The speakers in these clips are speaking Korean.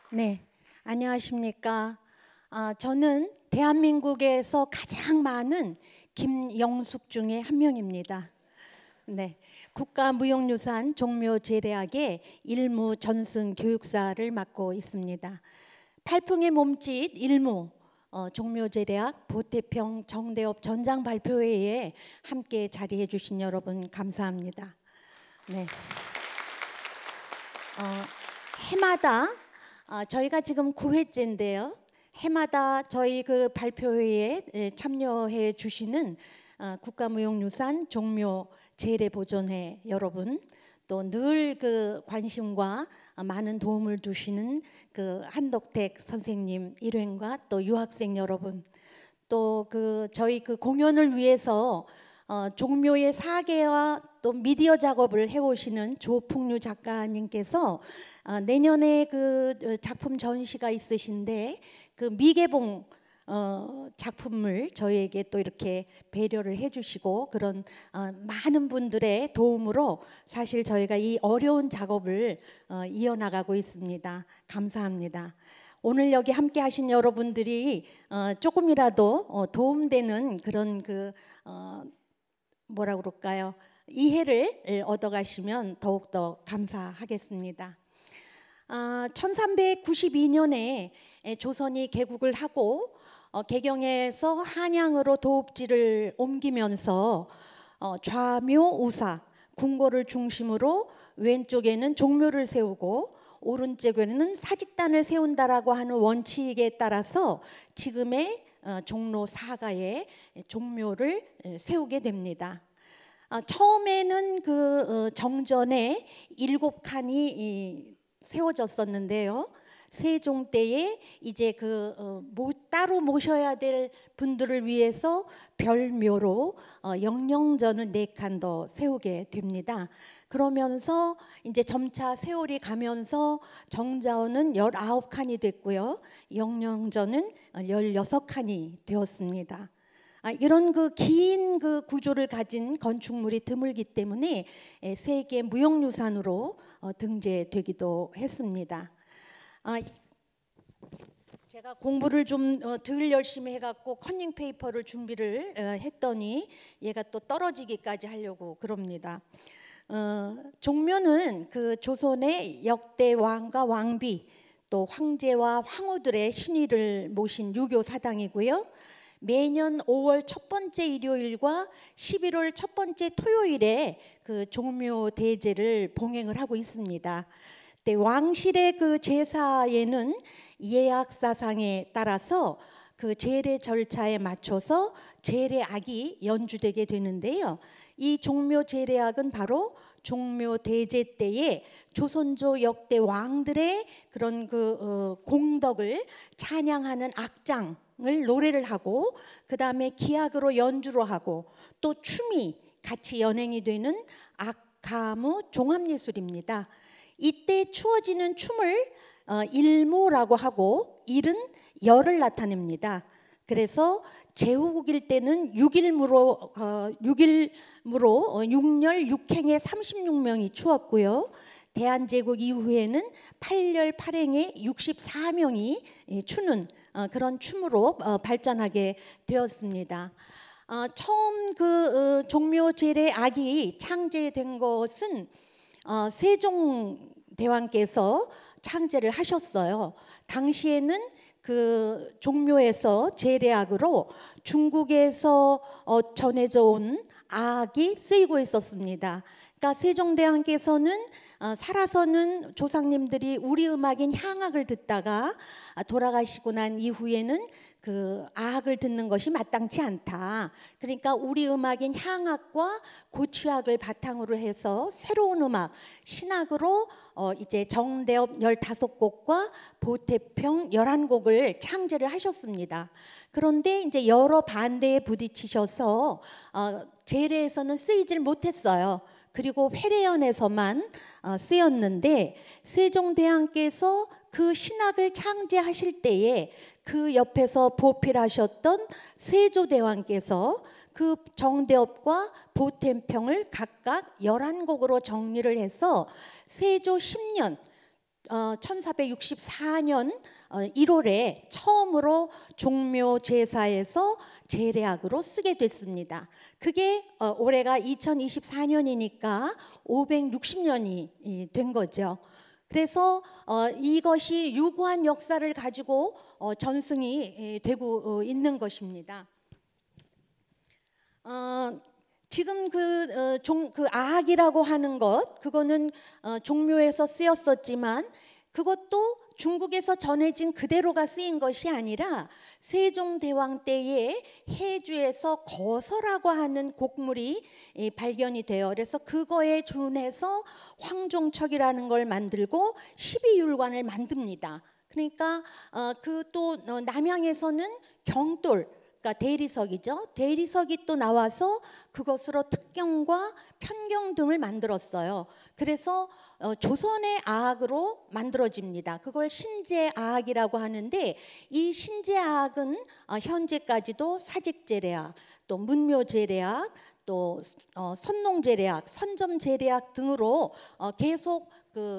네, 안녕하십니까. 저는 대한민국에서 가장 많은 김영숙 중에 한 명입니다. 네, 국가무형유산 종묘제례학의 일무 전승 교육사를 맡고 있습니다. 팔풍의 몸짓 일무 종묘제례학 보태평 정대업 전장 발표회에 함께 자리해 주신 여러분 감사합니다. 네. 해마다 저희가 지금 9회째인데요. 해마다 저희 그 발표회에 참여해 주시는 국가무형유산 종묘 제례보존회 여러분, 또 늘 그 관심과 많은 도움을 주시는 그 한덕택 선생님 일행과 또 유학생 여러분, 또 그 저희 그 공연을 위해서 종묘의 사계와 또 미디어 작업을 해오시는 조풍류 작가님께서 내년에 그 작품 전시가 있으신데 그 미개봉 작품을 저희에게 또 이렇게 배려를 해주시고 그런 많은 분들의 도움으로 사실 저희가 이 어려운 작업을 이어나가고 있습니다. 감사합니다. 오늘 여기 함께 하신 여러분들이 조금이라도 도움되는 그런 그 뭐라 그럴까요? 이해를 얻어가시면 더욱더 감사하겠습니다. 1392년에 조선이 개국을 하고 개경에서 한양으로 도읍지를 옮기면서 좌묘우사 궁궐을 중심으로 왼쪽에는 종묘를 세우고 오른쪽에는 사직단을 세운다라고 하는 원칙에 따라서 지금의 종로 사가에 종묘를 세우게 됩니다. 처음에는 그 정전에 7칸이 세워졌었는데요. 세종 때에 이제 그 따로 모셔야 될 분들을 위해서 별묘로 영령전을 4칸 더 세우게 됩니다. 그러면서 이제 점차 세월이 가면서 정자원은 19칸이 됐고요. 영령전은 16칸이 되었습니다. 이런 그 긴 그 구조를 가진 건축물이 드물기 때문에 세계 무형유산으로 등재되기도 했습니다. 제가 공부를 좀 덜 열심히 해갖고 커닝 페이퍼를 준비를 했더니 얘가 또 떨어지기까지 하려고 그럽니다. 종묘는 그 조선의 역대 왕과 왕비 또 황제와 황후들의 신의를 모신 유교 사당이고요. 매년 5월 첫 번째 일요일과 11월 첫 번째 토요일에 그 종묘 대제를 봉행을 하고 있습니다. 왕실의 그 제사에는 예약 사상에 따라서 그 제례 절차에 맞춰서 제례악이 연주되게 되는데요. 이 종묘 제례악은 바로 종묘 대제 때에 조선조 역대 왕들의 그런 그 공덕을 찬양하는 악장을 노래를 하고 그 다음에 기악으로 연주를 하고 또 춤이 같이 연행이 되는 악가무 종합예술입니다. 이때 추어지는 춤을 일무라고 하고 일은 열을 나타냅니다. 그래서 제후국일 때는 6일무로 6열 6행에 36명이 추었고요. 대한제국 이후에는 8열 8행에 64명이 추는 그런 춤으로 발전하게 되었습니다. 처음 그 종묘 제례악이 창제된 것은 세종대왕께서 창제를 하셨어요. 당시에는 그 종묘에서 제례악으로 중국에서 전해져 온 악이 쓰이고 있었습니다. 그러니까 세종대왕께서는 살아서는 조상님들이 우리 음악인 향악을 듣다가 돌아가시고 난 이후에는 그 악을 듣는 것이 마땅치 않다. 그러니까 우리 음악인 향악과 고취악을 바탕으로 해서 새로운 음악 신악으로 이제 정대업 15곡과 보태평 11곡을 창제를 하셨습니다. 그런데 이제 여러 반대에 부딪히셔서 제례에서는 쓰이질 못했어요. 그리고 회례연에서만 쓰였는데 세종대왕께서 그 신학을 창제하실 때에 그 옆에서 보필하셨던 세조대왕께서 그 정대업과 보태평을 각각 11곡으로 정리를 해서 세조 10년 1464년 1월에 처음으로 종묘 제사에서 제례악으로 쓰게 됐습니다. 그게 올해가 2024년이니까 560년이 된 거죠. 그래서 이것이 유구한 역사를 가지고 전승이 되고 있는 것입니다. 지금 그 아악이라고 하는 것, 그거는 종묘에서 쓰였었지만 그것도 중국에서 전해진 그대로가 쓰인 것이 아니라 세종대왕 때에 해주에서 거서라고 하는 곡물이 발견이 돼요. 그래서 그거에 준해서 황종척이라는 걸 만들고 12율관을 만듭니다. 그러니까 그 또 남양에서는 경돌, 그러니까 대리석이죠. 대리석이 또 나와서 그것으로 특경과 편경 등을 만들었어요. 그래서 조선의 아악으로 만들어집니다. 그걸 신제아악이라고 하는데 이 신제아악은 현재까지도 사직제례악, 또 문묘제례악, 또 선농제례악, 선점제례악 등으로 계속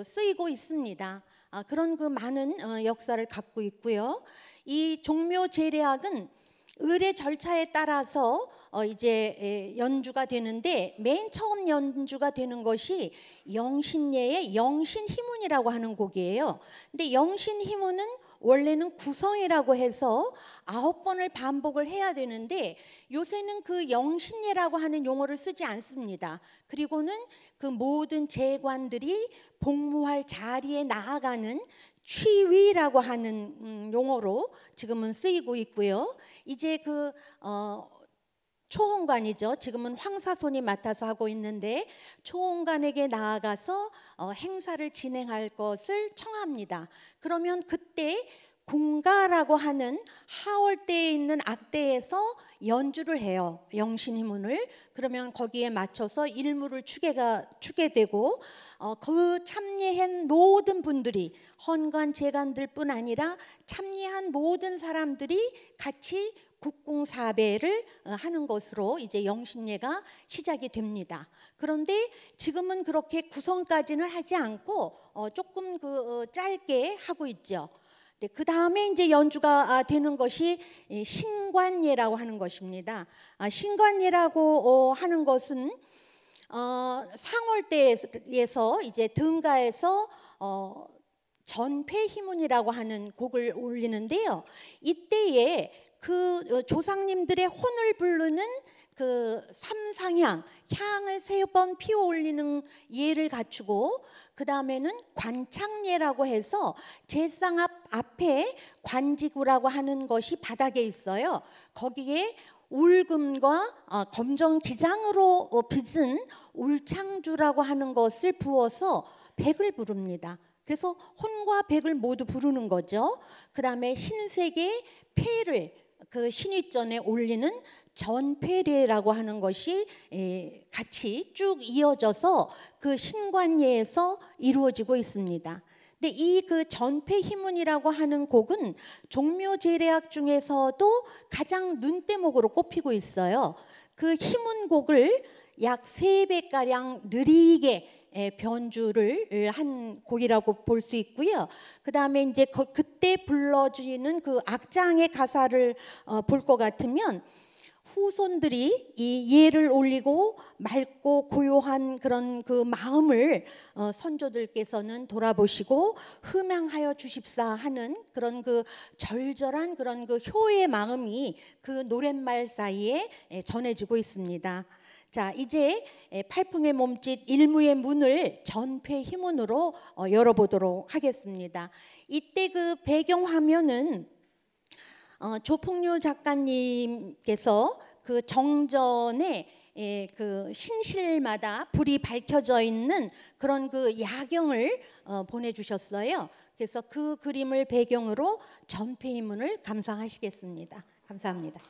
쓰이고 있습니다. 그런 그 많은 역사를 갖고 있고요. 이 종묘제례악은 의례 절차에 따라서 이제 연주가 되는데 맨 처음 연주가 되는 것이 영신예의 영신희문이라고 하는 곡이에요. 근데 영신희문은 원래는 구성이라고 해서 9번을 반복을 해야 되는데 요새는 그 영신예라고 하는 용어를 쓰지 않습니다. 그리고는 그 모든 제관들이 복무할 자리에 나아가는 취위라고 하는 용어로 지금은 쓰이고 있고요. 이제 그 초홍관이죠. 지금은 황사손이 맡아서 하고 있는데 초홍관에게 나아가서 행사를 진행할 것을 청합니다. 그러면 그때 궁가라고 하는 하월대에 있는 악대에서 연주를 해요. 영신희문을. 그러면 거기에 맞춰서 일무를 추게 되고 그 참여한 모든 분들이 헌관 재관들뿐 아니라 참여한 모든 사람들이 같이 국궁사배를 하는 것으로 이제 영신예가 시작이 됩니다. 그런데 지금은 그렇게 구성까지는 하지 않고 조금 짧게 하고 있죠. 그 다음에 이제 연주가 되는 것이 신관예라고 하는 것입니다. 신관예라고 하는 것은 상월대에서 이제 등가에서 전폐희문이라고 하는 곡을 올리는데요. 이때에 그 조상님들의 혼을 부르는 그 삼상향, 향을 3번 피워 올리는 예를 갖추고 그 다음에는 관창예라고 해서 제상 앞에 관지구라고 하는 것이 바닥에 있어요. 거기에 울금과 검정 기장으로 빚은 울창주라고 하는 것을 부어서 백을 부릅니다. 그래서 혼과 백을 모두 부르는 거죠. 그 다음에 흰색의 폐를 그 신윗전에 올리는 전폐례라고 하는 것이 같이 쭉 이어져서 그 신관예에서 이루어지고 있습니다. 근데 이 그 전폐희문이라고 하는 곡은 종묘제례악 중에서도 가장 눈대목으로 꼽히고 있어요. 그 희문곡을 약 3배가량 느리게 변주를 한 곡이라고 볼 수 있고요. 그 다음에 이제 그때 불러주는 그 악장의 가사를 볼 것 같으면 후손들이 이 예를 올리고 맑고 고요한 그런 그 마음을 선조들께서는 돌아보시고 흠양하여 주십사 하는 그런 그 절절한 그런 그 효의 마음이 그 노랫말 사이에 전해지고 있습니다. 자, 이제 팔풍의 몸짓 일무의 문을 전폐희문으로 열어보도록 하겠습니다. 이때 그 배경 화면은 조풍류 작가님께서 그 정전에 그 신실마다 불이 밝혀져 있는 그런 그 야경을 보내주셨어요. 그래서 그 그림을 배경으로 전폐희문을 감상하시겠습니다. 감사합니다.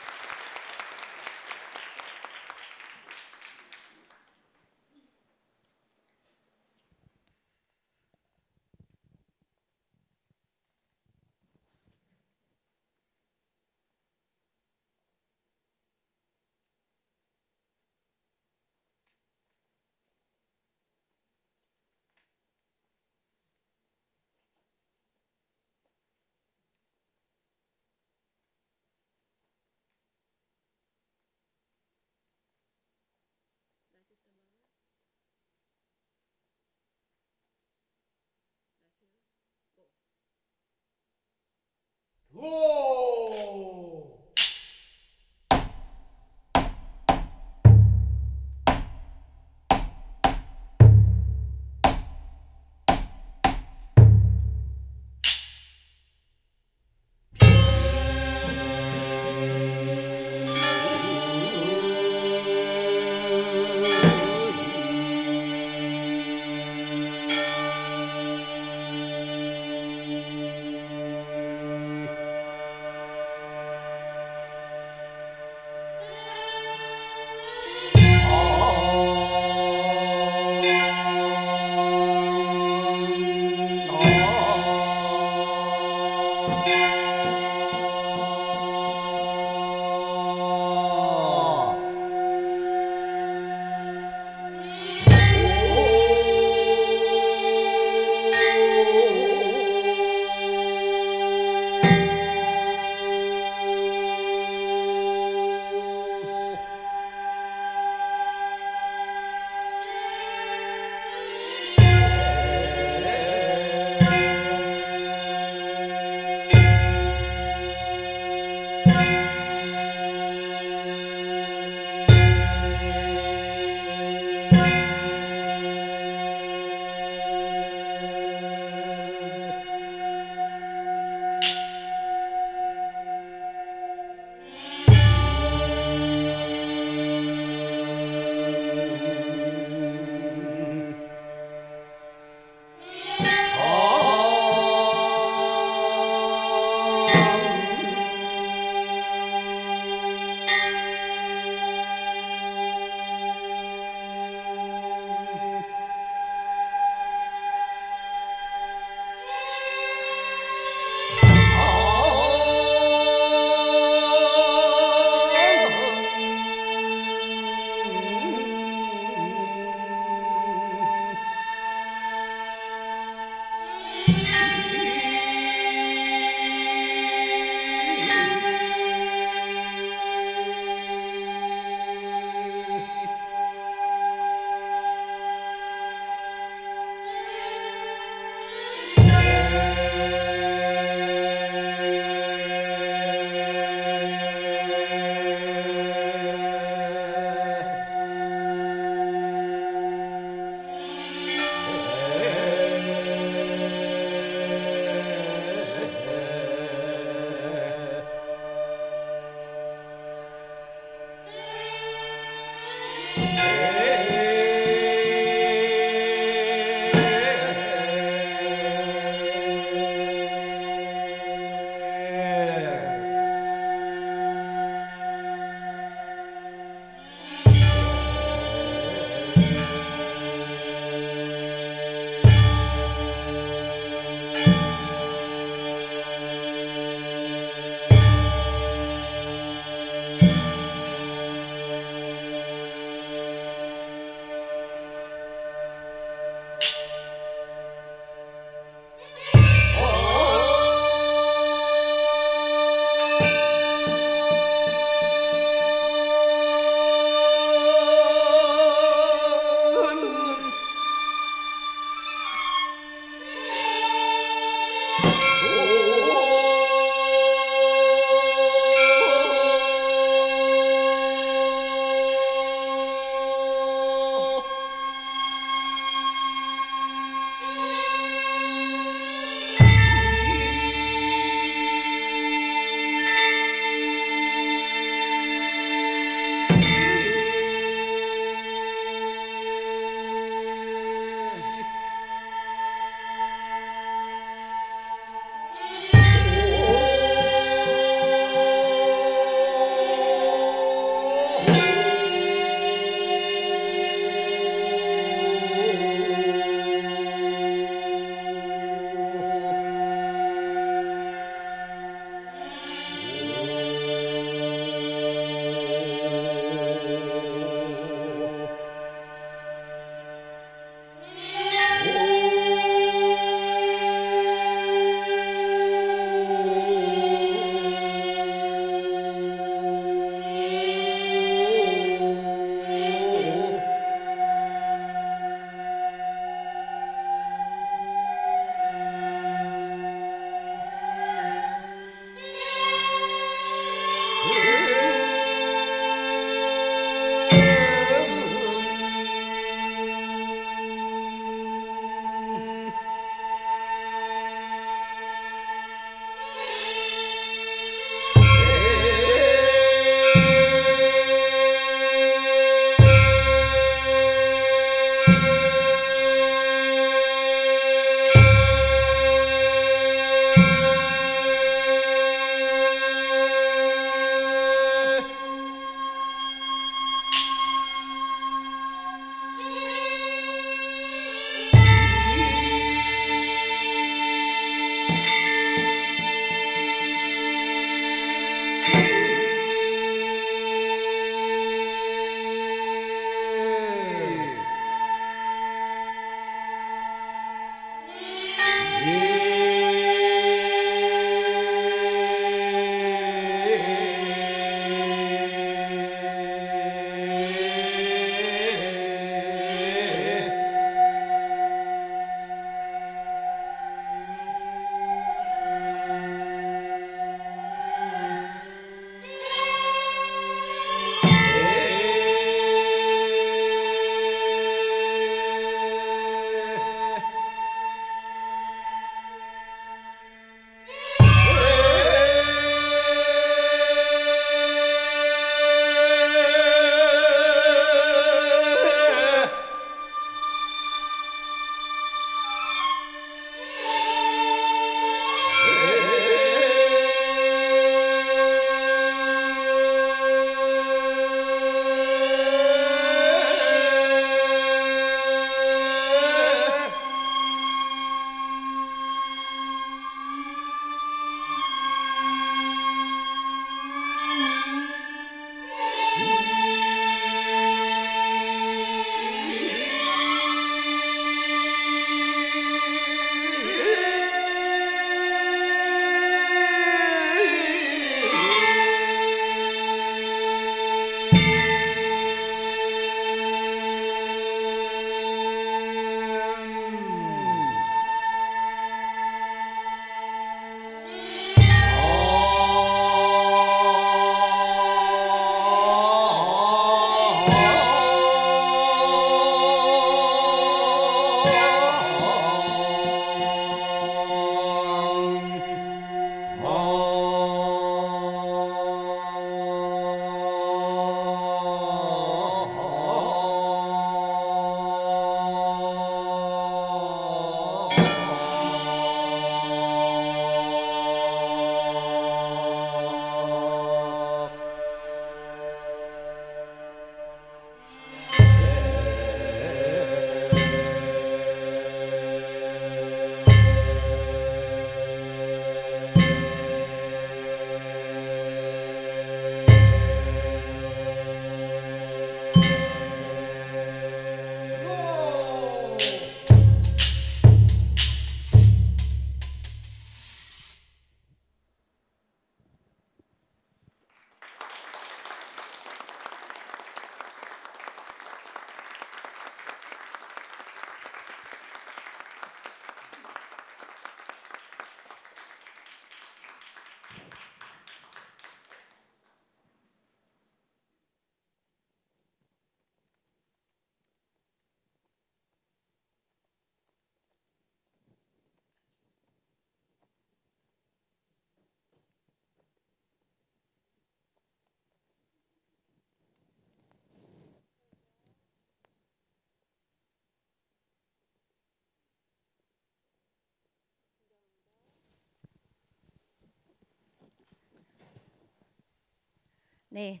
네,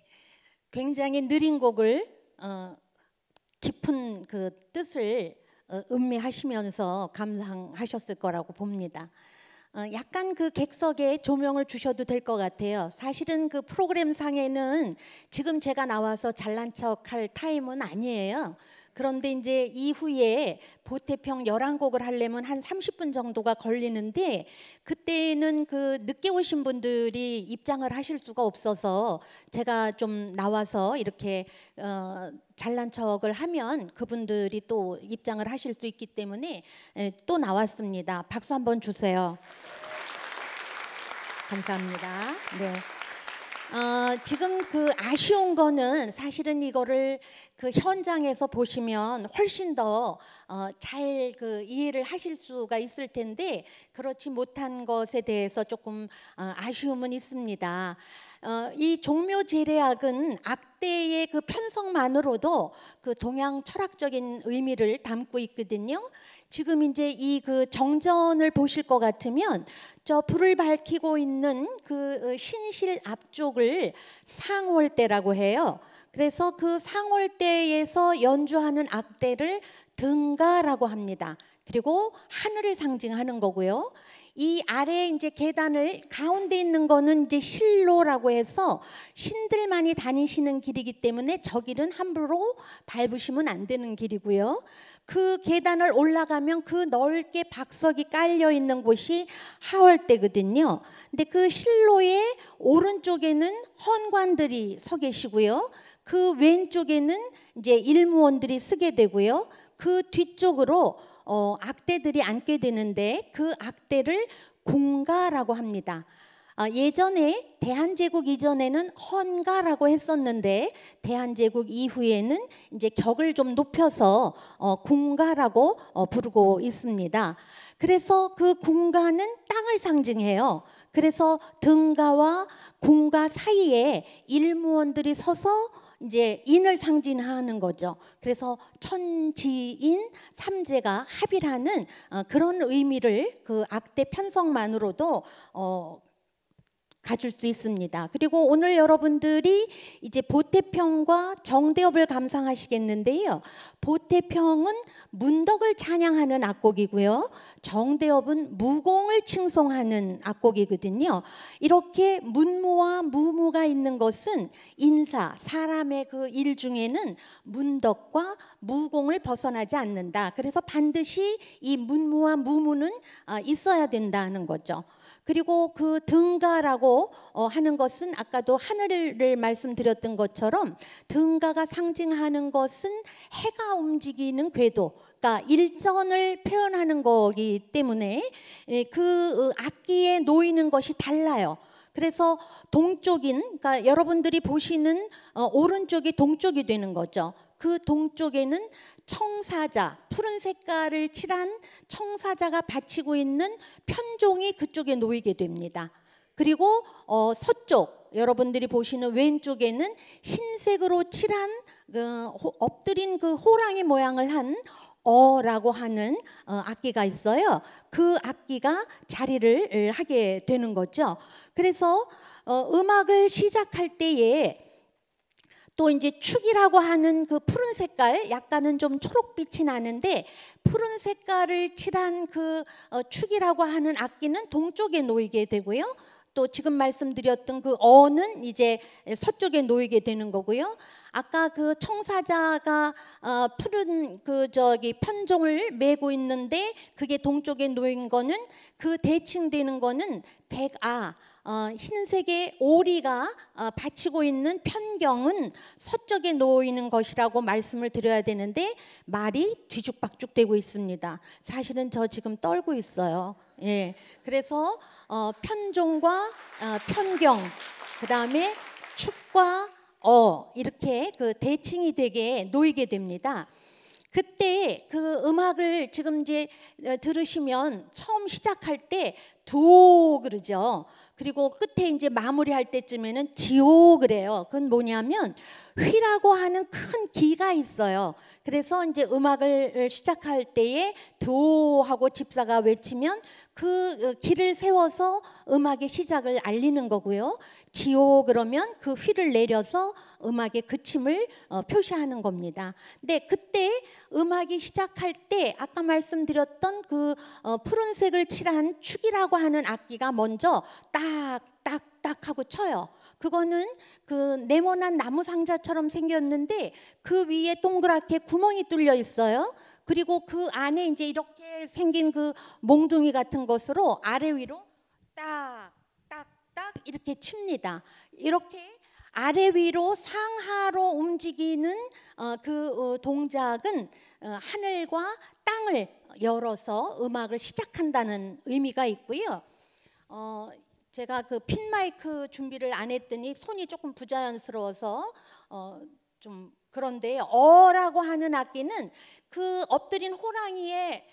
굉장히 느린 곡을 깊은 그 뜻을 음미하시면서 감상하셨을 거라고 봅니다. 약간 그 객석에 조명을 주셔도 될 것 같아요. 사실은 그 프로그램 상에는 지금 제가 나와서 잘난 척할 타임은 아니에요. 그런데 이제 이후에 보태평 11곡을 하려면 한 30분 정도가 걸리는데, 그때는 그 늦게 오신 분들이 입장을 하실 수가 없어서 제가 좀 나와서 이렇게 잘난 척을 하면 그분들이 또 입장을 하실 수 있기 때문에 또 나왔습니다. 박수 한번 주세요. 감사합니다. 네. 지금 그 아쉬운 거는 사실은 이거를 그 현장에서 보시면 훨씬 더 잘 그 이해를 하실 수가 있을 텐데, 그렇지 못한 것에 대해서 조금 아쉬움은 있습니다. 이 종묘제례악은 악대의 그 편성만으로도 그 동양 철학적인 의미를 담고 있거든요. 지금 이제 이 그 정전을 보실 것 같으면 저 불을 밝히고 있는 그 신실 앞쪽을 상월대라고 해요. 그래서 그 상월대에서 연주하는 악대를 등가라고 합니다. 그리고 하늘을 상징하는 거고요. 이 아래 이제 계단을 가운데 있는 거는 이제 실로라고 해서 신들만이 다니시는 길이기 때문에 저 길은 함부로 밟으시면 안 되는 길이고요. 그 계단을 올라가면 그 넓게 박석이 깔려 있는 곳이 하월대거든요. 근데 그 실로의 오른쪽에는 헌관들이 서 계시고요. 그 왼쪽에는 이제 일무원들이 쓰게 되고요. 그 뒤쪽으로 악대들이 앉게 되는데 그 악대를 공가라고 합니다. 예전에 대한제국 이전에는 헌가라고 했었는데 대한제국 이후에는 이제 격을 좀 높여서 궁가라고 부르고 있습니다. 그래서 그 궁가는 땅을 상징해요. 그래서 등가와 궁가 사이에 일무원들이 서서 이제 인을 상징하는 거죠. 그래서 천지인 삼재가 합일하는 그런 의미를 그 악대 편성만으로도 가질 수 있습니다. 그리고 오늘 여러분들이 이제 보태평과 정대업을 감상하시겠는데요. 보태평은 문덕을 찬양하는 악곡이고요. 정대업은 무공을 칭송하는 악곡이거든요. 이렇게 문무와 무무가 있는 것은 인사, 사람의 그 일 중에는 문덕과 무공을 벗어나지 않는다. 그래서 반드시 이 문무와 무무는 있어야 된다는 거죠. 그리고 그 등가라고 하는 것은 아까도 하늘을 말씀드렸던 것처럼 등가가 상징하는 것은 해가 움직이는 궤도, 그러니까 일전을 표현하는 거기 때문에 그 악기에 놓이는 것이 달라요. 그래서 동쪽인, 그러니까 여러분들이 보시는 오른쪽이 동쪽이 되는 거죠. 그 동쪽에는 청사자, 푸른 색깔을 칠한 청사자가 받치고 있는 편종이 그쪽에 놓이게 됩니다. 그리고 서쪽, 여러분들이 보시는 왼쪽에는 흰색으로 칠한 엎드린 그 호랑이 모양을 한 어라고 하는 악기가 있어요. 그 악기가 자리를 하게 되는 거죠. 그래서 음악을 시작할 때에 또 이제 축이라고 하는 그 푸른 색깔, 약간은 좀 초록빛이 나는데 푸른 색깔을 칠한 그 축이라고 하는 악기는 동쪽에 놓이게 되고요. 또 지금 말씀드렸던 그 어는 이제 서쪽에 놓이게 되는 거고요. 아까 그 청사자가 푸른 그 편종을 메고 있는데 그게 동쪽에 놓인 거는 그 대칭되는 거는 백아, 흰색의 오리가 받치고 있는 편경은 서쪽에 놓이는 것이라고 말씀을 드려야 되는데 말이 뒤죽박죽 되고 있습니다. 사실은 저 지금 떨고 있어요. 예, 그래서 편종과 편경, 그 다음에 축과 이렇게 그 대칭이 되게 놓이게 됩니다. 그때 그 음악을 지금 이제 들으시면 처음 시작할 때 도 그러죠. 그리고 끝에 이제 마무리할 때쯤에는 지오 그래요. 그건 뭐냐면 휘라고 하는 큰 기가 있어요. 그래서 이제 음악을 시작할 때에 도 하고 집사가 외치면 그 길을 세워서 음악의 시작을 알리는 거고요. 지오 그러면 그 휘를 내려서 음악의 그침을 표시하는 겁니다. 근데 그때 음악이 시작할 때 아까 말씀드렸던 그 푸른색을 칠한 축이라고 하는 악기가 먼저 딱딱딱 하고 쳐요. 그거는 그 네모난 나무 상자처럼 생겼는데 그 위에 동그랗게 구멍이 뚫려 있어요. 그리고 그 안에 이제 이렇게 생긴 그 몽둥이 같은 것으로 아래 위로 딱딱딱 이렇게 칩니다. 이렇게 아래 위로 상하로 움직이는 그 동작은 하늘과 땅을 열어서 음악을 시작한다는 의미가 있고요. 제가 그 핀 마이크 준비를 안 했더니 손이 조금 부자연스러워서 좀 그런데 어라고 하는 악기는 그 엎드린 호랑이의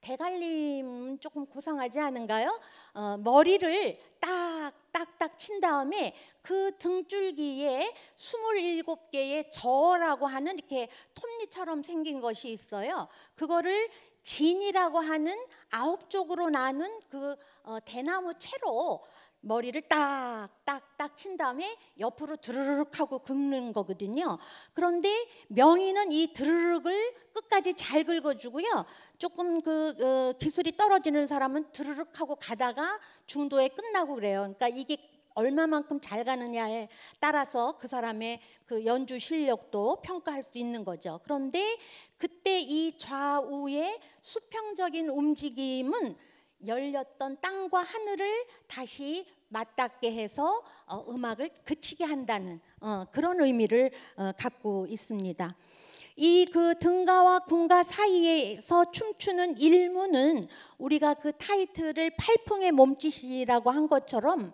대갈림 조금 고상하지 않은가요? 머리를 딱딱딱 친 다음에 그 등줄기에 27개의 저라고 하는 이렇게 톱니처럼 생긴 것이 있어요. 그거를 진이라고 하는 9쪽으로 나눈 그 대나무 채로 머리를 딱딱딱 친 다음에 옆으로 드르륵 하고 긁는 거거든요. 그런데 명인은 이 드르륵을 끝까지 잘 긁어주고요. 조금 그 기술이 떨어지는 사람은 드르륵 하고 가다가 중도에 끝나고 그래요. 그러니까 이게 얼마만큼 잘 가느냐에 따라서 그 사람의 그 연주 실력도 평가할 수 있는 거죠. 그런데 그때 이 좌우의 수평적인 움직임은 열렸던 땅과 하늘을 다시 맞닿게 해서 음악을 그치게 한다는 그런 의미를 갖고 있습니다. 이 그 등가와 궁가 사이에서 춤추는 일무는 우리가 그 타이틀을 팔풍의 몸짓이라고 한 것처럼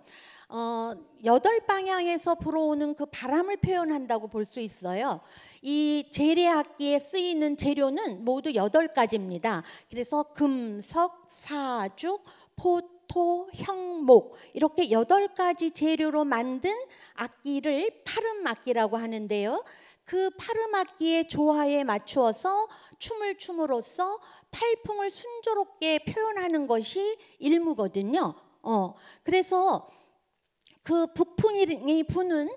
8방향에서 불어오는 그 바람을 표현한다고 볼 수 있어요. 이 재래악기에 쓰이는 재료는 모두 8가지입니다. 그래서 금석, 사죽, 포토, 형목 이렇게 8가지 재료로 만든 악기를 파름악기라고 하는데요. 그 파름악기의 조화에 맞추어서 춤을 춤으로써 팔풍을 순조롭게 표현하는 것이 일무거든요. 그래서 그 북풍이 부는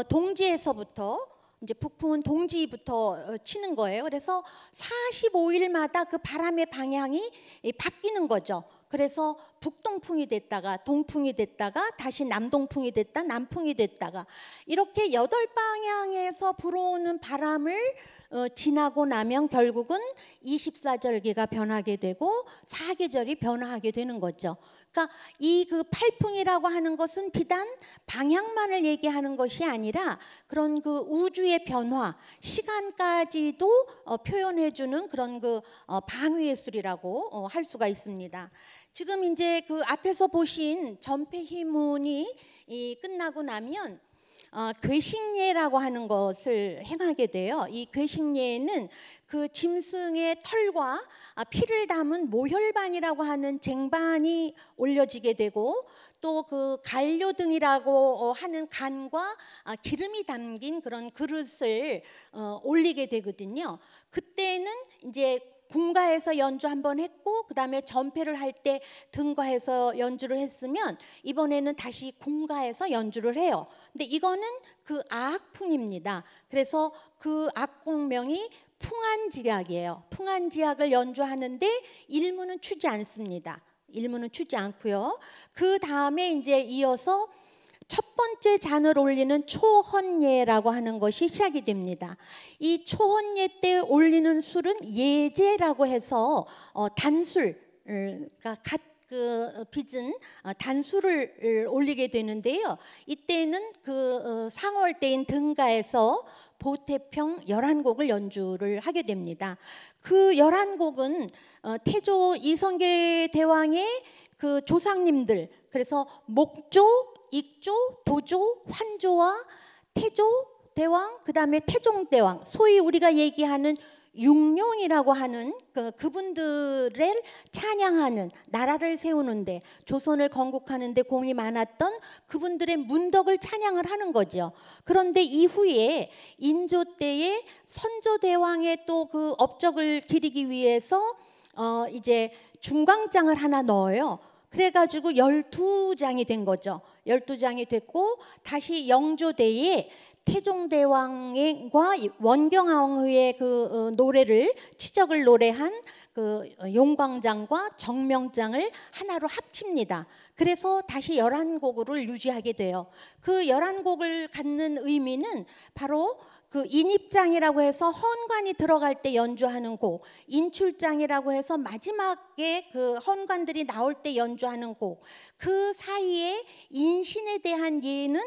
동지에서부터 이제 북풍은 동지부터 치는 거예요. 그래서 45일마다 그 바람의 방향이 바뀌는 거죠. 그래서 북동풍이 됐다가 동풍이 됐다가 다시 남동풍이 됐다 남풍이 됐다가 이렇게 8방향에서 불어오는 바람을 지나고 나면 결국은 24절기가 변하게 되고 사계절이 변화하게 되는 거죠. 그러니까 이 그 팔풍이라고 하는 것은 비단 방향만을 얘기하는 것이 아니라 그런 그 우주의 변화, 시간까지도 표현해주는 그런 그 방위예술이라고 할 수가 있습니다. 지금 이제 그 앞에서 보신 전폐희문이 끝나고 나면 괴식예라고 하는 것을 행하게 돼요. 이 괴식예에는 그 짐승의 털과 피를 담은 모혈반이라고 하는 쟁반이 올려지게 되고 또 그 간료등이라고 하는 간과 기름이 담긴 그런 그릇을 올리게 되거든요. 그때는 이제 궁가에서 연주 한번 했고 그다음에 전폐를 할 때 등가에서 연주를 했으면 이번에는 다시 궁가에서 연주를 해요. 근데 이거는 그 아악풍입니다. 그래서 그 악곡명이 풍안지악이에요. 풍안지악을 연주하는데 일무는 추지 않습니다. 일무는 추지 않고요. 그 다음에 이제 이어서 첫 번째 잔을 올리는 초헌예라고 하는 것이 시작이 됩니다. 이 초헌예 때 올리는 술은 예제라고 해서 단술, 그러니까 갓 빚은 단술을 올리게 되는데요. 이때는 그 상월 때인 등가에서 보태평 11곡을 연주를 하게 됩니다. 그 11곡은 태조 이성계 대왕의 그 조상님들, 그래서 목조, 익조, 도조, 환조와 태조 대왕, 그 다음에 태종대왕, 소위 우리가 얘기하는 육룡이라고 하는 그분들을 찬양하는, 나라를 세우는데 조선을 건국하는데 공이 많았던 그분들의 문덕을 찬양을 하는 거죠. 그런데 이후에 인조 때에 선조대왕의 또 그 업적을 기리기 위해서 이제 중광장을 하나 넣어요. 그래가지고 12장이 된 거죠. 12장이 됐고 다시 영조대에 태종대왕과 원경왕후의 그 노래를 치적을 노래한 그 용광장과 정명장을 하나로 합칩니다. 그래서 다시 11곡을 유지하게 돼요. 그 11곡을 갖는 의미는 바로 그 인입장이라고 해서 헌관이 들어갈 때 연주하는 곡, 인출장이라고 해서 마지막에 그 헌관들이 나올 때 연주하는 곡, 그 사이에 인신에 대한 예는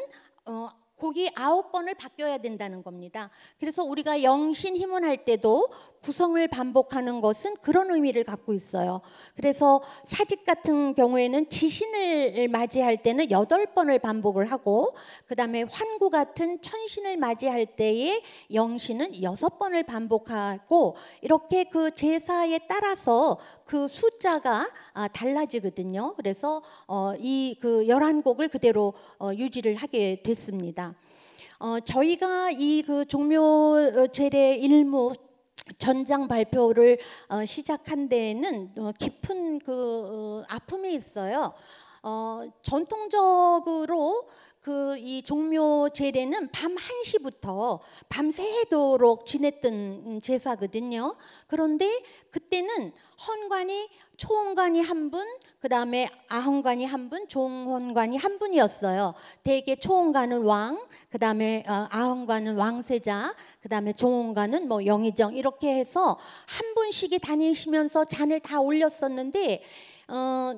곡이 9번을 바뀌어야 된다는 겁니다. 그래서 우리가 영신 희문할 때도 구성을 반복하는 것은 그런 의미를 갖고 있어요. 그래서 사직 같은 경우에는 지신을 맞이할 때는 8번을 반복을 하고, 그 다음에 환구 같은 천신을 맞이할 때의 영신은 6번을 반복하고, 이렇게 그 제사에 따라서 그 숫자가 달라지거든요. 그래서 이 그 11곡을 그대로 유지를 하게 됐습니다. 저희가 이 그 종묘 제례 일무 전장 발표를 시작한 데에는 깊은 그 아픔이 있어요. 전통적으로 그 이 종묘 제례는 밤 1시부터 밤새도록 지냈던 제사거든요. 그런데 그때는 헌관이 초헌관이 한 분, 그 다음에 아헌관이 한 분, 종헌관이 한 분이었어요. 대개 초헌관은 왕, 그 다음에 아헌관은 왕세자, 그 다음에 종헌관은 뭐 영의정, 이렇게 해서 한 분씩이 다니시면서 잔을 다 올렸었는데,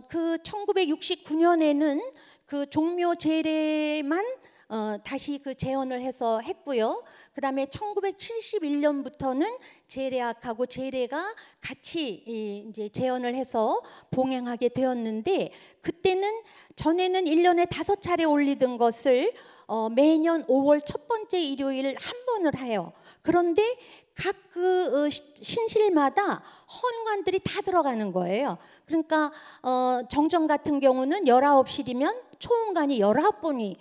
그 1969년에는 그 종묘 제례만 다시 그 재현을 해서 했고요. 그 다음에 1971년부터는 제례악하고 제례가 같이 이제 재현을 해서 봉행하게 되었는데, 그때는 전에는 1년에 5차례 올리던 것을 매년 5월 첫 번째 일요일 한 번을 해요. 그런데 각 그 신실마다 헌관들이 다 들어가는 거예요. 그러니까 정정 같은 경우는 19실이면 초헌관이 19분이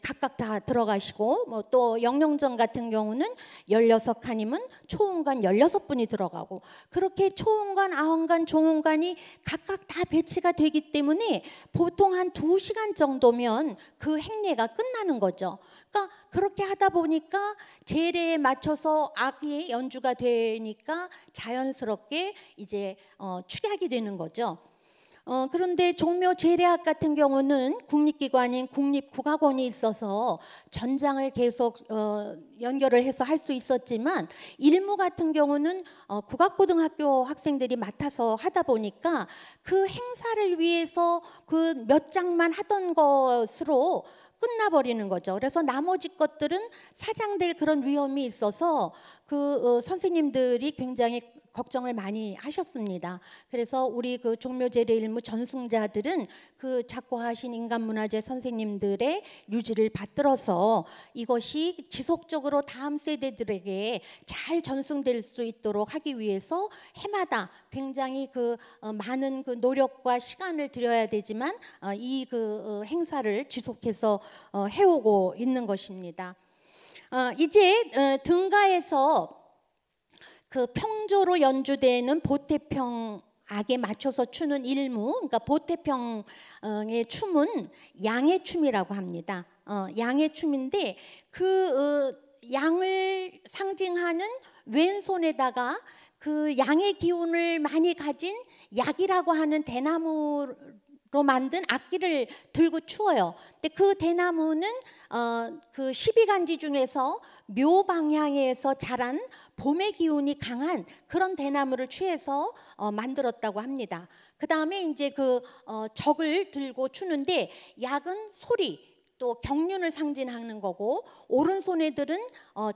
각각 다 들어가시고, 뭐 또 영령정 같은 경우는 16칸이면 초헌관 16분이 들어가고, 그렇게 초헌관, 아헌관, 종헌관이 각각 다 배치가 되기 때문에 보통 한 2시간 정도면 그 행례가 끝나는 거죠. 그러니까 그렇게 하다 보니까 제례에 맞춰서 악기 연주가 되니까 자연스럽게 이제 축약이 되는 거죠. 그런데 종묘 제례악 같은 경우는 국립기관인 국립국악원이 있어서 전장을 계속 연결을 해서 할 수 있었지만, 일무 같은 경우는 국악고등학교 학생들이 맡아서 하다 보니까 그 행사를 위해서 그 몇 장만 하던 것으로 끝나버리는 거죠. 그래서 나머지 것들은 사장될 그런 위험이 있어서 그 선생님들이 굉장히 걱정을 많이 하셨습니다. 그래서 우리 그 종묘제례일무 전승자들은 그 작고하신 인간문화재 선생님들의 유지를 받들어서 이것이 지속적으로 다음 세대들에게 잘 전승될 수 있도록 하기 위해서 해마다 굉장히 그 많은 그 노력과 시간을 들여야 되지만 이 그 행사를 지속해서 해오고 있는 것입니다. 이제 등가에서 그 평조로 연주되는 보태평 악에 맞춰서 추는 일무, 그러니까 보태평의 춤은 양해춤이라고 합니다. 양해춤인데 그 양을 상징하는 왼손에다가 그 양의 기운을 많이 가진 약이라고 하는 대나무로 만든 악기를 들고 추어요. 근데 그 대나무는 그 12간지 중에서 묘 방향에서 자란 봄의 기운이 강한 그런 대나무를 취해서 만들었다고 합니다. 그 다음에 이제 그 적을 들고 추는데, 약은 소리, 또 경륜을 상징하는 거고, 오른손에 들은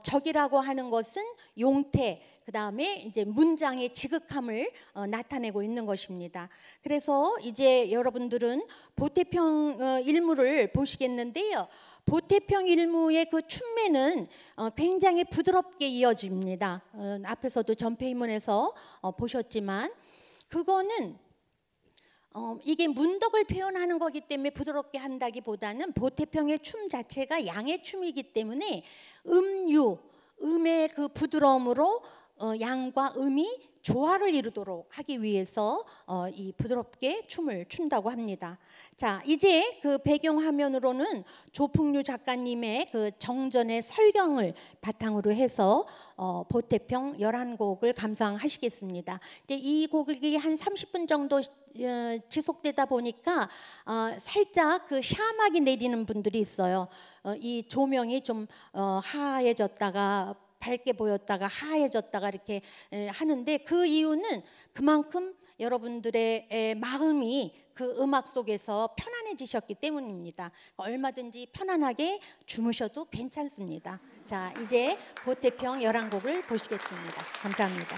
적이라고 하는 것은 용태, 그 다음에 이제 문장의 지극함을 나타내고 있는 것입니다. 그래서 이제 여러분들은 보태평 일무를 보시겠는데요. 보태평 일무의 그 춤매는 굉장히 부드럽게 이어집니다. 앞에서도 전폐인문에서 보셨지만, 그거는 이게 문덕을 표현하는 거기 때문에 부드럽게 한다기보다는 보태평의 춤 자체가 양의 춤이기 때문에 음의 그 부드러움으로 양과 음이 조화를 이루도록 하기 위해서 이 부드럽게 춤을 춘다고 합니다. 자, 이제 그 배경 화면으로는 조풍류 작가님의 그 정전의 설경을 바탕으로 해서 보태평 11곡을 감상하시겠습니다. 이제 이 곡이 한 30분 정도 지속되다 보니까 살짝 그 샤막이 내리는 분들이 있어요. 이 조명이 좀 하얘졌다가 밝게 보였다가 하얘졌다가 이렇게 하는데, 그 이유는 그만큼 여러분들의 마음이 그 음악 속에서 편안해지셨기 때문입니다. 얼마든지 편안하게 주무셔도 괜찮습니다. 자, 이제 보태평 11곡을 보시겠습니다. 감사합니다.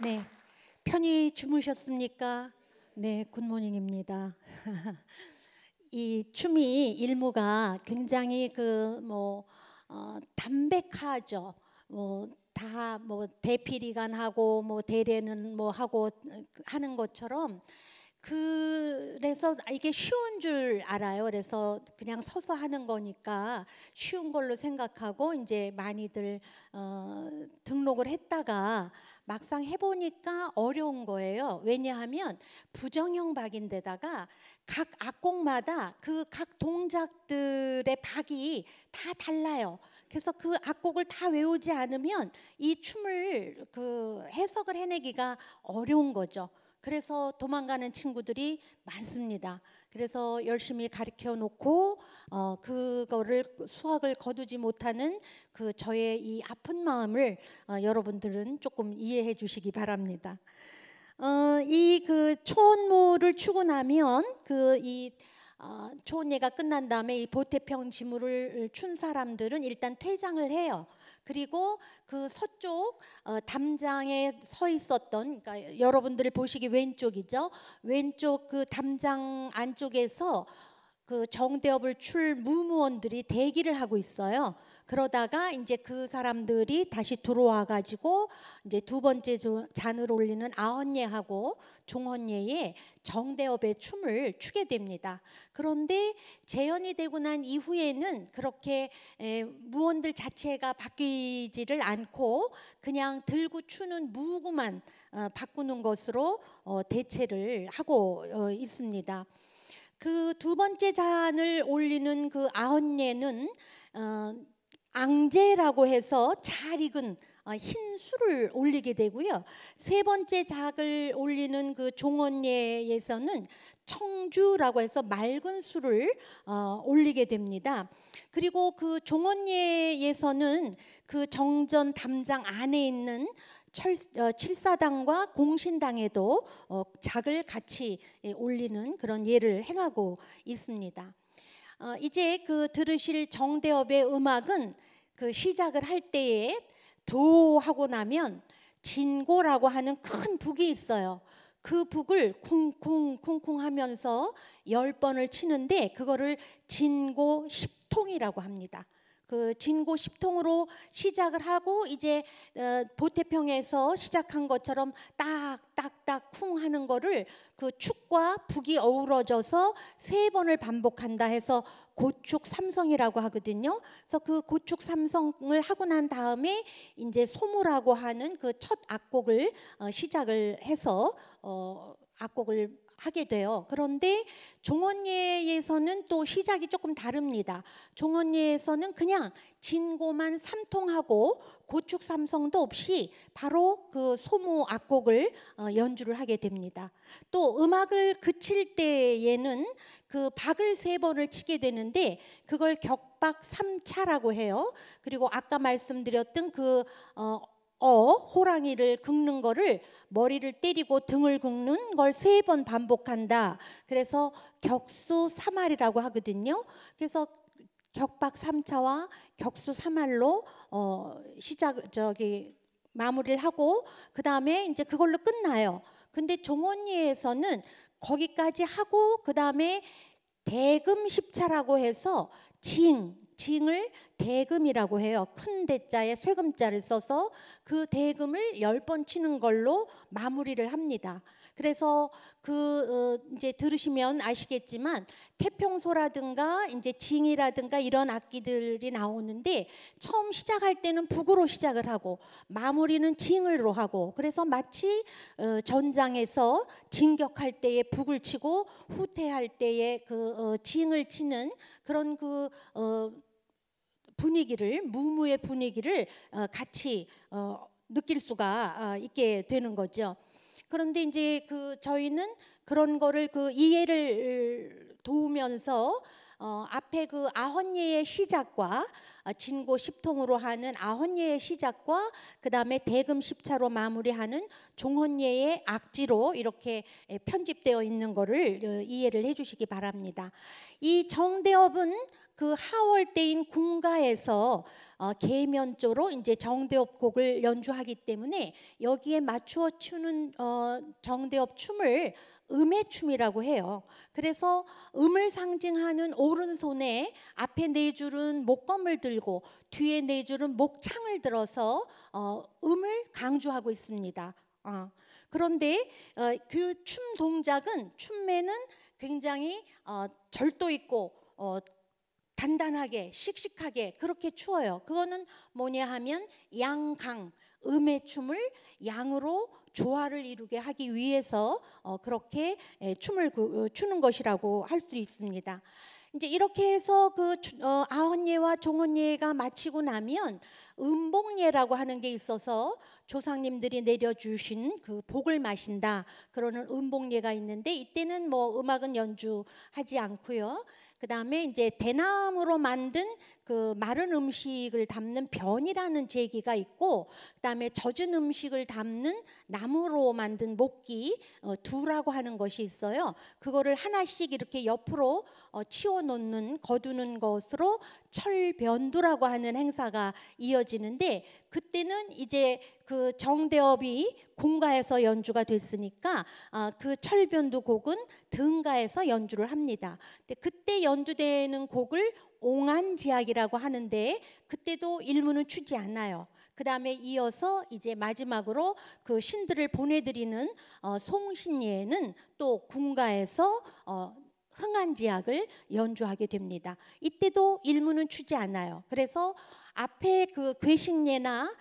네, 편히 주무셨습니까? 네, 굿모닝입니다. 이 춤이 일무가 굉장히 담백하죠. 다 대피리간하고 대례는 하고 하는 것처럼, 그래서 이게 쉬운 줄 알아요. 그래서 그냥 서서 하는 거니까 쉬운 걸로 생각하고 이제 많이들 등록을 했다가 막상 해보니까 어려운 거예요. 왜냐하면 부정형 박인데다가 각 악곡마다 그 각 동작들의 박이 다 달라요. 그래서 그 악곡을 다 외우지 않으면 이 춤을 해석을 해내기가 어려운 거죠. 그래서 도망가는 친구들이 많습니다. 그래서 열심히 가르쳐 놓고 그거를 수학을 거두지 못하는 저의 이 아픈 마음을 여러분들은 조금 이해해 주시기 바랍니다. 이 초원무를 추고 나면 초원예가 끝난 다음에 이 보태평 지무를 춘 사람들은 일단 퇴장을 해요. 그리고 그 서쪽 담장에 서 있었던, 그러니까 여러분들이 보시기 왼쪽이죠. 왼쪽 그 담장 안쪽에서 그 정대업을 출 무무원들이 대기를 하고 있어요. 그러다가 이제 그 사람들이 다시 들어와 가지고 이제 두 번째 잔을 올리는 아언예하고 종언예의 정대업의 춤을 추게 됩니다. 그런데 재현이 되고 난 이후에는 그렇게 무원들 자체가 바뀌지를 않고 그냥 들고 추는 무구만 바꾸는 것으로 대체를 하고 있습니다. 그 두 번째 잔을 올리는 그 아언예는 앙제라고 해서 잘 익은 흰 술을 올리게 되고요. 세 번째 작을 올리는 그 종언예에서는 청주라고 해서 맑은 술을 올리게 됩니다. 그리고 그 종언예에서는 그 정전 담장 안에 있는 칠사당과 공신당에도 작을 같이 올리는 그런 예를 행하고 있습니다. 이제 들으실 정대업의 음악은 시작을 할 때에 도 하고 나면 진고라고 하는 큰 북이 있어요. 그 북을 쿵쿵쿵쿵 하면서 10번을 치는데 그거를 진고 10통이라고 합니다. 그 진고 10통으로 시작을 하고 이제 보태평에서 시작한 것처럼 딱딱딱 쿵 하는 거를 그 축과 북이 어우러져서 3번을 반복한다 해서 고축 삼성이라고 하거든요. 그래서 그 고축 삼성을 하고 난 다음에 이제 소무라고 하는 그 첫 악곡을 시작을 해서 악곡을 하게 돼요. 그런데 종언예에서는 또 시작이 조금 다릅니다. 종언예에서는 그냥 진고만 3통하고 고축 삼성도 없이 바로 그 소무 악곡을 연주를 하게 됩니다. 또 음악을 그칠 때에는 그 박을 3번을 치게 되는데 그걸 격박 3차라고 해요. 그리고 아까 말씀드렸던 호랑이를 긁는 거를 머리를 때리고 등을 긁는 걸 3번 반복한다. 그래서 격수 3할이라고 하거든요. 그래서 격박 3차와 격수 3할로 마무리를 하고 그 다음에 이제 그걸로 끝나요. 근데 종언예에서는 거기까지 하고 그 다음에 대금 10차라고 해서 징을 대금이라고 해요. 큰 대자에 쇠금자를 써서 그 대금을 10번 치는 걸로 마무리를 합니다. 그래서 이제 들으시면 아시겠지만 태평소라든가 이제 징이라든가 이런 악기들이 나오는데 처음 시작할 때는 북으로 시작을 하고 마무리는 징으로 하고 그래서 마치 전장에서 진격할 때에 북을 치고 후퇴할 때에 징을 치는 그런 분위기를 무무의 분위기를 같이 느낄 수가 있게 되는 거죠. 그런데 이제 저희는 그런 거를 이해를 도우면서 앞에 그 아헌예의 시작과 진고 십통으로 하는 아헌예의 시작과 그 다음에 대금 십차로 마무리하는 종헌예의 악지로 이렇게 편집되어 있는 거를 이해를 해주시기 바랍니다. 이 정대업은 그 하월 때인 궁가에서 계면조로 이제 정대업 곡을 연주하기 때문에 여기에 맞추어 추는 정대업 춤을 음해춤이라고 해요. 그래서 음을 상징하는 오른손에 앞에 네 줄은 목검을 들고 뒤에 네 줄은 목창을 들어서 음을 강조하고 있습니다. 그런데 그 춤 동작은 춤매는 굉장히 절도 있고 단단하게 씩씩하게 그렇게 추어요. 그거는 뭐냐 하면 양강, 음의 춤을 양으로 조화를 이루게 하기 위해서 그렇게 춤을 추는 것이라고 할 수 있습니다. 이제 이렇게 해서 그 아헌예와 종헌예가 마치고 나면 음복예라고 하는 게 있어서 조상님들이 내려주신 그 복을 마신다 그러는 음복예가 있는데 이때는 뭐 음악은 연주하지 않고요. 그 다음에 이제 대나무로 만든 그 마른 음식을 담는 변이라는 제기가 있고, 그 다음에 젖은 음식을 담는 나무로 만든 목기 두라고 하는 것이 있어요. 그거를 하나씩 이렇게 옆으로 치워 놓는 거두는 것으로 철변두라고 하는 행사가 이어지는데, 그때는 이제 그 정대업이 궁가에서 연주가 됐으니까 그 철변두 곡은 등가에서 연주를 합니다. 근데 그때 연주되는 곡을 옹안지악이라고 하는데 그때도 일문은 추지 않아요. 그 다음에 이어서 이제 마지막으로 그 신들을 보내드리는 송신예는 또 궁가에서 흥안지악을 연주하게 됩니다. 이때도 일문은 추지 않아요. 그래서 앞에 그 괴식예나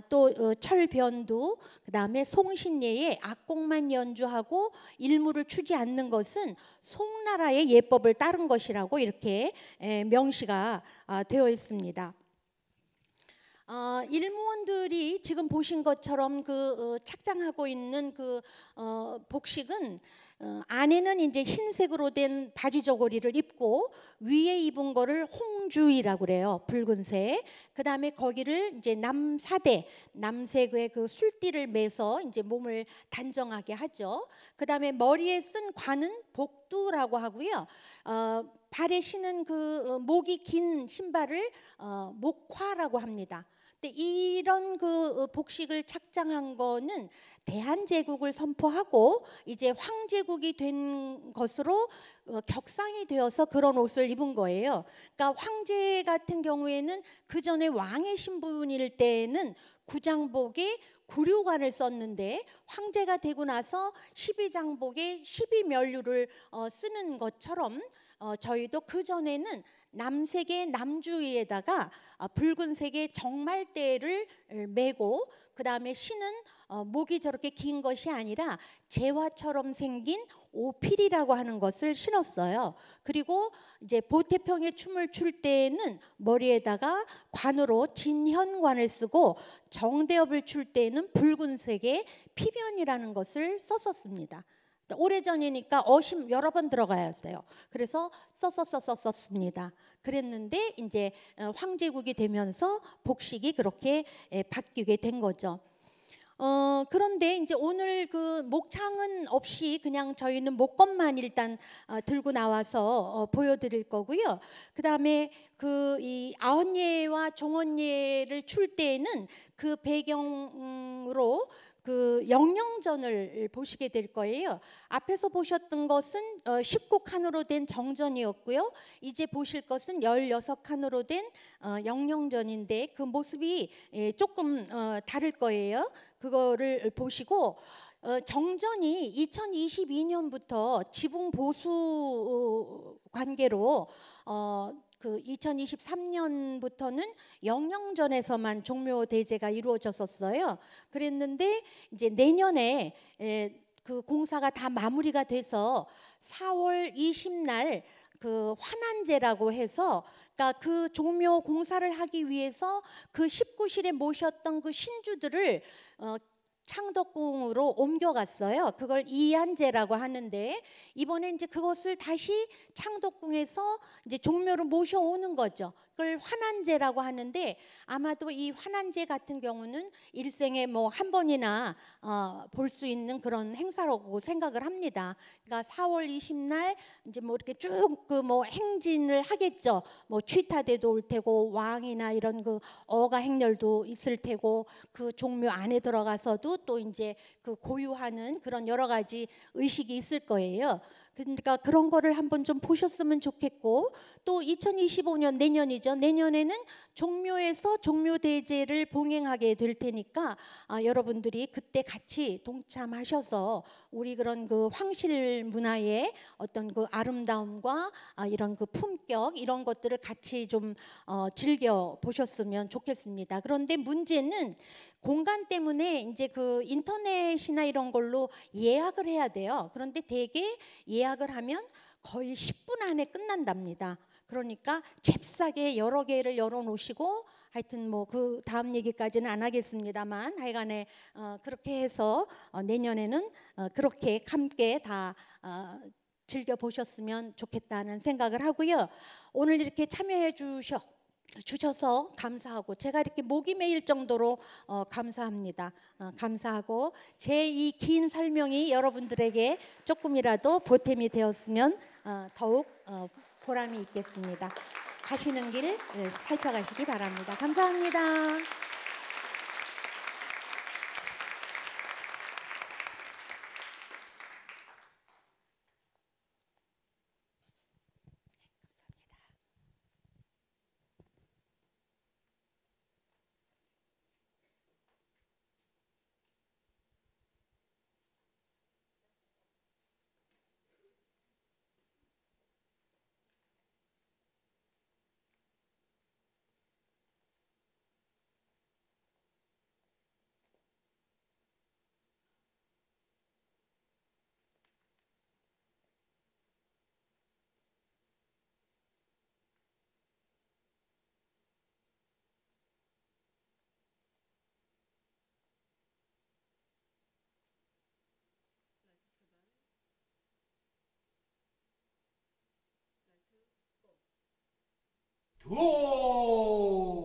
또 철변두 그 다음에 송신예의 악곡만 연주하고 일무를 추지 않는 것은 송나라의 예법을 따른 것이라고 이렇게 명시가 되어 있습니다. 일무원들이 지금 보신 것처럼 그 착장하고 있는 그 복식은 안에는 이제 흰색으로 된 바지 저고리를 입고 위에 입은 거를 홍주이라고 그래요. 붉은색. 그 다음에 거기를 이제 남사대, 남색의 그 술띠를 매서 이제 몸을 단정하게 하죠. 그 다음에 머리에 쓴 관은 복두라고 하고요. 발에 신은 그 목이 긴 신발을 목화라고 합니다. 근데 이런 그 복식을 착장한 거는 대한제국을 선포하고 이제 황제국이 된 것으로 격상이 되어서 그런 옷을 입은 거예요. 그러니까 황제 같은 경우에는 그 전에 왕의 신분일 때는 구장복에 구류관을 썼는데 황제가 되고 나서 십이장복에 십이면류를 쓰는 것처럼 저희도 그 전에는 남색의 남주위에다가 붉은색의 정말대를 메고 그 다음에 신은 목이 저렇게 긴 것이 아니라 재화처럼 생긴 오필이라고 하는 것을 신었어요. 그리고 이제 보태평의 춤을 출 때에는 머리에다가 관으로 진현관을 쓰고 정대업을 출 때에는 붉은색의 피변이라는 것을 썼었습니다. 오래전이니까 어심 여러 번 들어가야 돼요. 그래서 썼습니다. 그랬는데 이제 황제국이 되면서 복식이 그렇게 바뀌게 된 거죠. 그런데 이제 오늘 그 목창은 없이 그냥 저희는 목검만 일단 들고 나와서 보여드릴 거고요. 그 다음에 그 이 아헌예와 종헌예를 출 때에는 그 배경으로 그 영영전을 보시게 될 거예요. 앞에서 보셨던 것은 19칸으로 된 정전이었고요. 이제 보실 것은 16칸으로 된 영영전인데 그 모습이 조금 다를 거예요. 그거를 보시고 정전이 2022년부터 지붕 보수 관계로 그 2023년부터는 영영전에서만 종묘 대제가 이루어졌었어요. 그랬는데 이제 내년에 그 공사가 다 마무리가 돼서 4월 20날 그 환안제라고 해서 그러니까 그 종묘 공사를 하기 위해서 그 19실에 모셨던 그 신주들을 창덕궁으로 옮겨갔어요. 그걸 이한제라고 하는데 이번에 이제 그것을 다시 창덕궁에서 이제 종묘로 모셔오는 거죠. 그걸 환한제라고 하는데 아마도 이 환한제 같은 경우는 일생에 뭐 한 번이나 볼 수 있는 그런 행사라고 생각을 합니다. 그러니까 4월 20날 이제 뭐 이렇게 쭉 그 뭐 행진을 하겠죠. 뭐 취타대도 올 테고 왕이나 이런 그 어가 행렬도 있을 테고 그 종묘 안에 들어가서도 또 이제 그 고유하는 그런 여러 가지 의식이 있을 거예요. 그러니까 그런 거를 한번 좀 보셨으면 좋겠고 또 2025년 내년이죠. 내년에는 종묘에서 종묘대제를 봉행하게 될 테니까 여러분들이 그때 같이 동참하셔서 우리 그런 그 황실 문화의 어떤 그 아름다움과 이런 그 품격 이런 것들을 같이 좀 즐겨 보셨으면 좋겠습니다. 그런데 문제는 공간 때문에 이제 그 인터넷이나 이런 걸로 예약을 해야 돼요. 그런데 대개 예약을 하면 거의 10분 안에 끝난답니다. 그러니까 잽싸게 여러 개를 열어놓으시고 하여튼 뭐 그 다음 얘기까지는 안 하겠습니다만 하여간에 그렇게 해서 내년에는 그렇게 함께 다 즐겨 보셨으면 좋겠다는 생각을 하고요. 오늘 이렇게 참여해 주셔서 감사하고 제가 이렇게 목이 메일 정도로 감사합니다. 감사하고 제 이 긴 설명이 여러분들에게 조금이라도 보탬이 되었으면 더욱 보람이 있겠습니다. 가시는 길 살펴가시기 바랍니다. 감사합니다. 도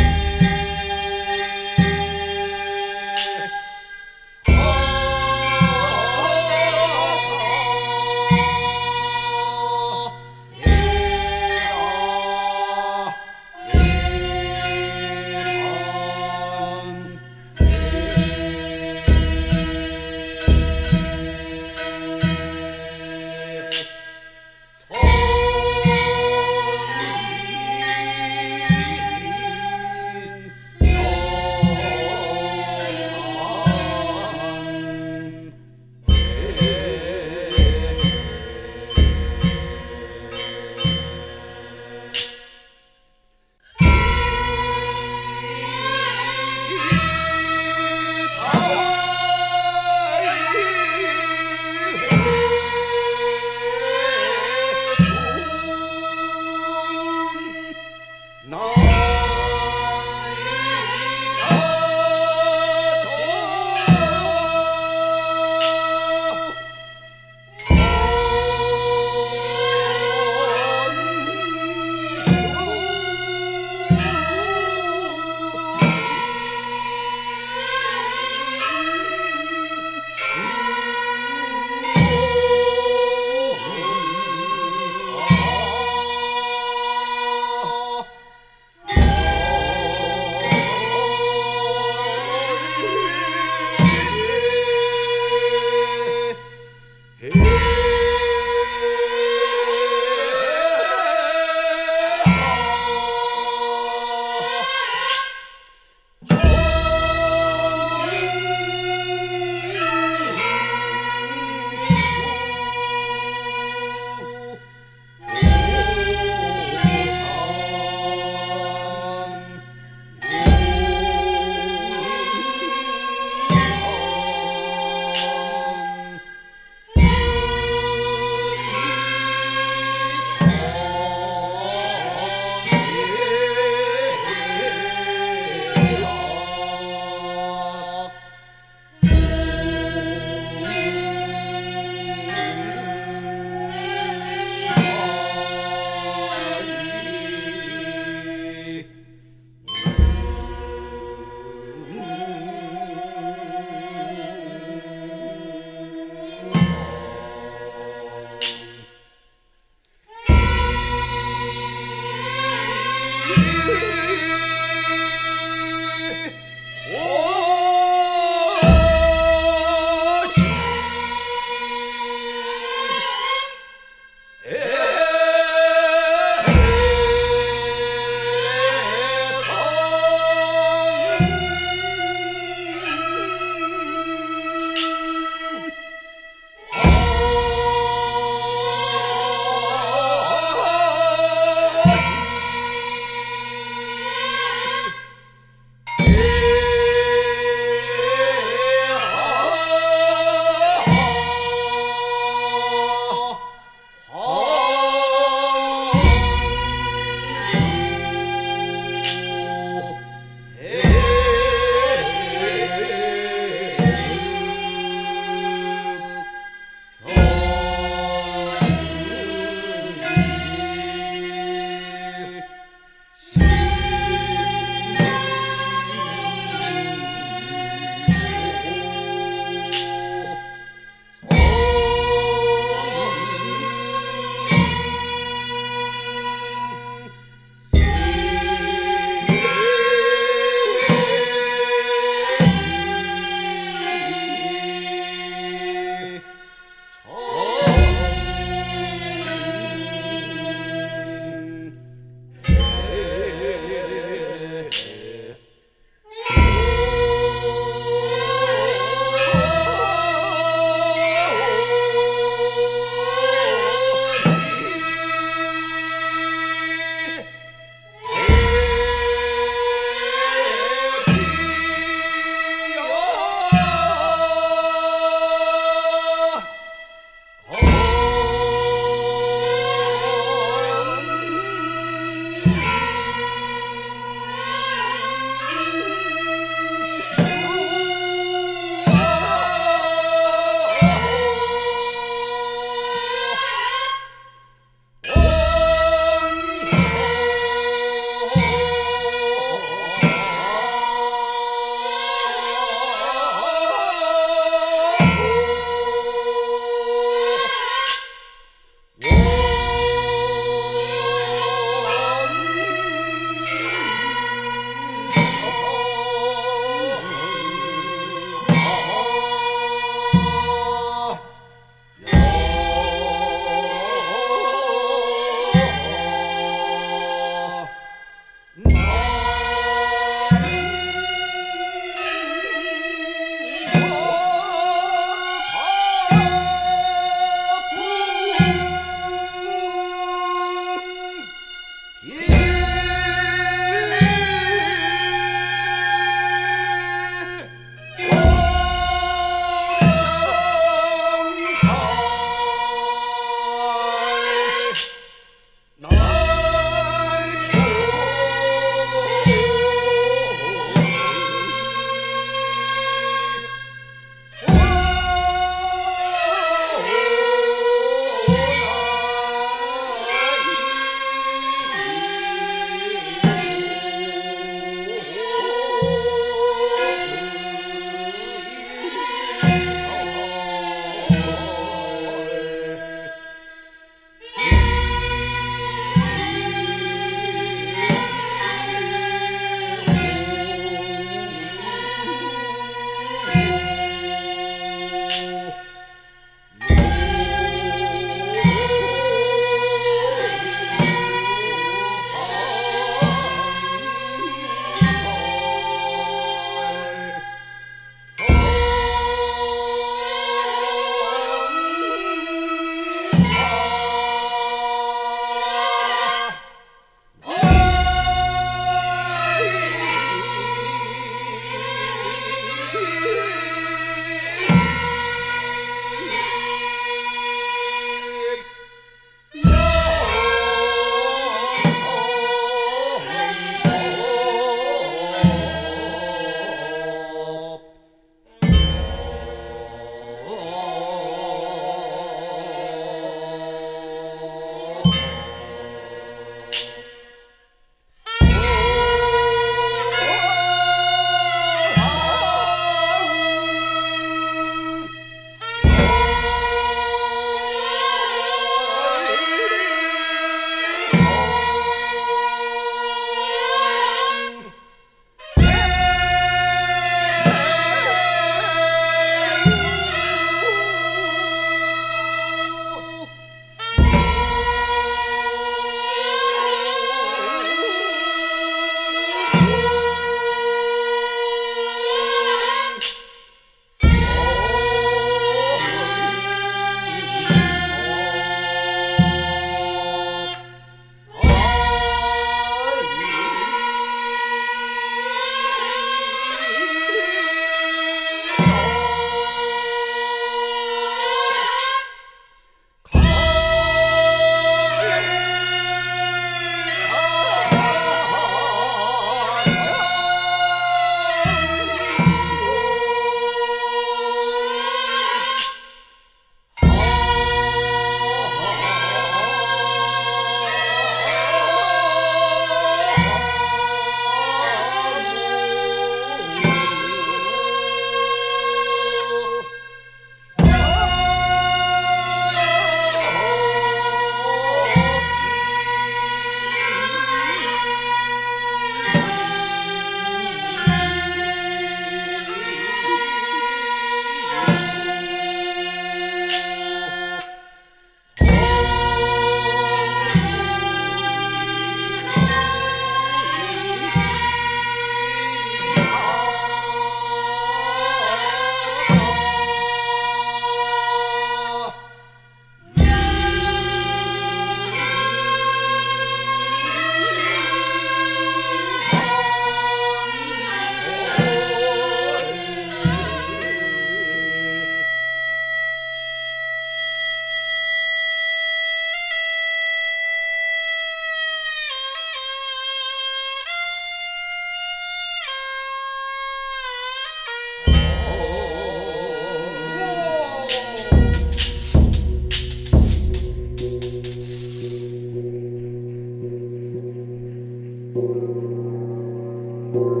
오!